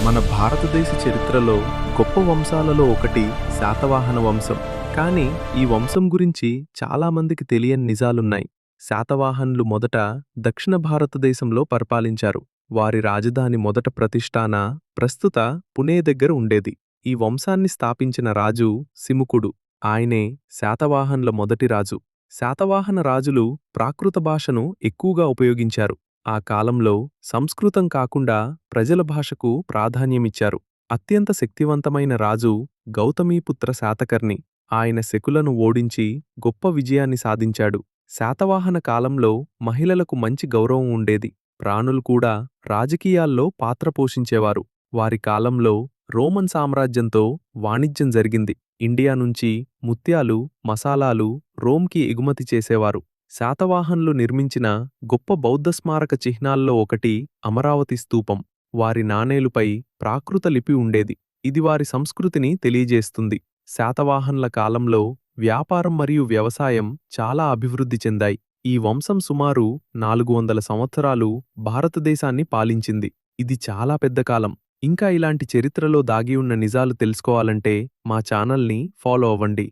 మన భారతదేశ చరిత్రలో గొప్ప వంశాలలో ఒకటి శాతవాహన వంశం. కానీ ఈ వంశం గురించి చాలామందికి తెలియని నిజాలున్నాయి. శాతవాహనులు మొదట దక్షిణ భారతదేశంలో పరిపాలించారు. వారి రాజధాని మొదట ప్రతిష్టాన ప్రస్తుత పుణే దగ్గర ఉండేది. ఈ వంశాన్ని స్థాపించిన రాజు సిముకుడు. ఆయనే శాతవాహనుల మొదటి రాజు. శాతవాహన రాజులు ప్రాకృత భాషను ఎక్కువగా ఉపయోగించారు. ఆ కాలంలో సంస్కృతం కాకుండా ప్రజల భాషకు ప్రాధాన్యమిచ్చారు. అత్యంత శక్తివంతమైన రాజు గౌతమీపుత్ర శాతకర్ణి. ఆయన శకులను ఓడించి గొప్ప విజయాన్ని సాధించాడు. శాతవాహన కాలంలో మహిళలకు మంచి గౌరవం ఉండేది. ప్రాణులు కూడా రాజకీయాల్లో పాత్ర పోషించేవారు. వారి కాలంలో రోమన్ సామ్రాజ్యంతో వాణిజ్యం జరిగింది. ఇండియా నుంచి ముత్యాలు, మసాలాలు రోమ్కి ఎగుమతి చేసేవారు. శాతవాహనులు నిర్మించిన గొప్ప బౌద్ధ స్మారక చిహ్నాల్లో ఒకటి అమరావతి స్తూపం. వారి నాణేలుపై ప్రాకృత లిపి ఉండేది. ఇది వారి సంస్కృతిని తెలియజేస్తుంది. శాతవాహనుల కాలంలో వ్యాపారం మరియు వ్యవసాయం చాలా అభివృద్ధి చెందాయి. ఈ వంశం సుమారు 400 సంవత్సరాలు భారతదేశాన్ని పాలించింది. ఇది చాలా పెద్ద కాలం. ఇంకా ఇలాంటి చరిత్రలో దాగి ఉన్న నిజాలు తెలుసుకోవాలంటే మా ఛానల్ని ఫాలో అవ్వండి.